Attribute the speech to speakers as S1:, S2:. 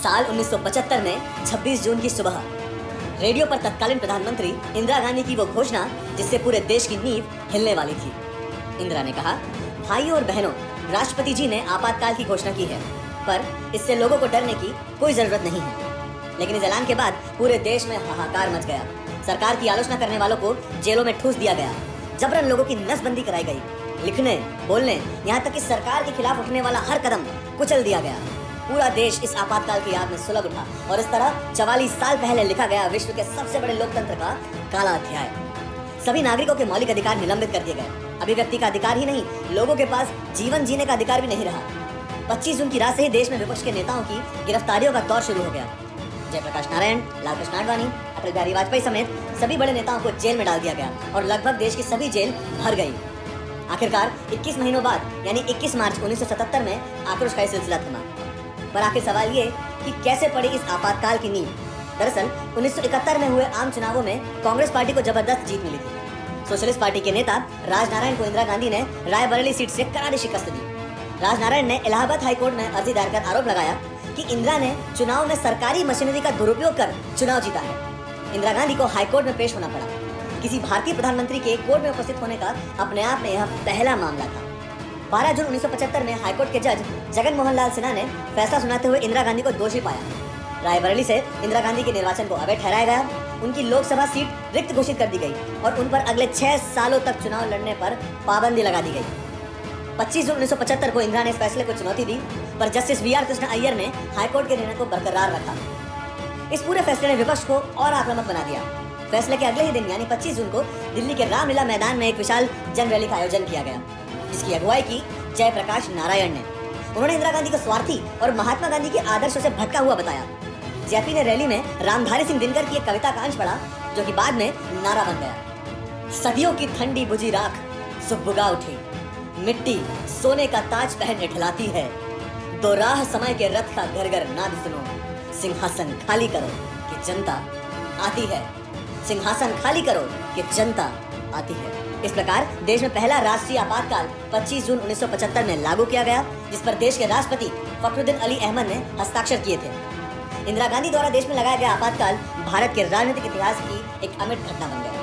S1: साल 1975 में 26 जून की सुबह रेडियो पर तत्कालीन प्रधानमंत्री इंदिरा गांधी की वो घोषणा जिससे पूरे देश की नींव हिलने वाली थी। इंदिरा ने कहा, भाइयों और बहनों, राष्ट्रपति जी ने आपातकाल की घोषणा की है, पर इससे लोगों को डरने की कोई जरूरत नहीं है। लेकिन इस ऐलान के बाद पूरे देश में हाहाकार मच गया। सरकार की आलोचना करने वालों को जेलों में ठूस दिया गया, जबरन लोगों की नसबंदी कराई गई, लिखने, बोलने, यहाँ तक कि सरकार के खिलाफ उठने वाला हर कदम कुचल दिया गया। पूरा देश इस आपातकाल की याद में सुलग उठा और इस तरह 44 साल पहले लिखा गया विश्व के सबसे बड़े लोकतंत्र का काला अध्याय। सभी नागरिकों के मौलिक अधिकार निलंबित कर दिए गए। अभिव्यक्ति का अधिकार ही नहीं, लोगों के पास जीवन जीने का अधिकार भी नहीं रहा। 25 जून की रात से ही देश में विपक्ष के नेताओं की गिरफ्तारियों का दौर शुरू हो गया। जयप्रकाश नारायण, लालकृष्ण आडवाणी, अटल बिहारी वाजपेयी समेत सभी बड़े नेताओं को जेल में डाल दिया गया और लगभग देश की सभी जेल भर गई। आखिरकार 21 महीनों बाद यानी 21 मार्च 1977 में आक्रोश का यह सिलसिला थमा। पर आखिर सवाल ये कि कैसे पड़ी इस आपातकाल की नींव। दरअसल 1971 में हुए आम चुनावों में कांग्रेस पार्टी को जबरदस्त जीत मिली थी। सोशलिस्ट पार्टी के नेता राजनारायण को इंदिरा गांधी ने रायबरेली सीट से करारी शिकस्त दी। राजनारायण ने इलाहाबाद हाईकोर्ट में अर्जी दायर कर आरोप लगाया कि इंदिरा ने चुनाव में सरकारी मशीनरी का दुरुपयोग कर चुनाव जीता है। इंदिरा गांधी को हाईकोर्ट में पेश होना पड़ा। किसी भारतीय प्रधानमंत्री के कोर्ट में उपस्थित होने का अपने आप में यह पहला मामला था। 12 जून 1975 में हाईकोर्ट के जज जगन मोहन लाल सिन्हा ने फैसला सुनाते हुए इंदिरा गांधी को दोषी पाया। रायबरेली से इंदिरा गांधी के निर्वाचन को अवैध ठहराया गया। उनकी लोकसभा सीट रिक्त घोषित कर दी गई और उन पर अगले 6 सालों तक चुनाव लड़ने पर पाबंदी लगा दी गई। 25 जून 1975 को इंदिरा ने इस फैसले को चुनौती दी, पर जस्टिस वी.आर. कृष्ण अय्यर ने हाईकोर्ट के निर्णय को बरकरार रखा। इस पूरे फैसले ने विपक्ष को और आक्रामक बना दिया। फैसले के अगले ही दिन यानी 25 जून को दिल्ली के रामलीला मैदान में एक विशाल जन रैली का आयोजन किया गया, जिसकी अगुवाई की जयप्रकाश नारायण ने। उन्होंने इंदिरा गांधी को स्वार्थी और महात्मा गांधी के आदर्शों से भटका हुआ बताया। जेपी ने रैली में रामधारी सिंह दिनकर की एक कविता का अंश पढ़ा, जो कि बाद में नारा बन गया। सदियों की ठंडी बुझी राख सुबुगा उठी, मिट्टी सोने का ताज पहन इठलाती है। दो राह समय के रथ का घर घर नाद सुनो, सिंहासन खाली करो कि जनता आती है। सिंहासन खाली करो कि जनता आती है। इस प्रकार देश में पहला राष्ट्रीय आपातकाल 25 जून 1975 में लागू किया गया, जिस पर देश के राष्ट्रपति फखरुद्दीन अली अहमद ने हस्ताक्षर किए थे। इंदिरा गांधी द्वारा देश में लगाया गया आपातकाल भारत के राजनीतिक इतिहास की एक अमिट घटना बन गया।